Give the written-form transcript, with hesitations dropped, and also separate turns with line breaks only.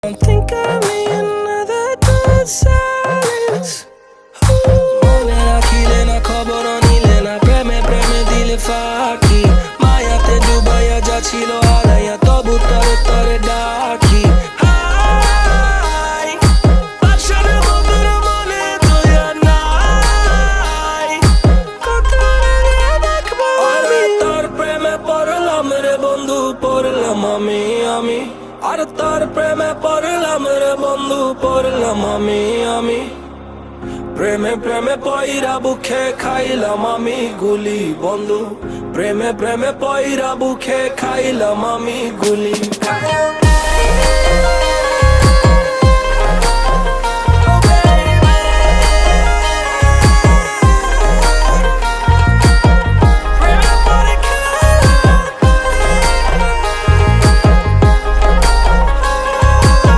Don't think of me another good silence. মনে রাখিলে না খবর নিলে না প্রেমে প্রেমে দিলে ফাঁকি মায়াতে ডুবাইয়া যাচ্ছিল হারাইয়া তবু তরে তরে ডাকি হাই পাশানে মধুর মনে দয়া নাই কত আগে দেখবো আমি তোর প্রেমে পড়লাম রে বন্ধু পড়লাম আমি আর তোর প্রেমে পড়লাম রে বন্ধু পড়লাম আমি প্রেমে প্রেমে পয়রা বুকে খাইলাম আমি গুলি বন্ধু প্রেমে প্রেমে পয়রা বুকে খাইলাম আমি গুলি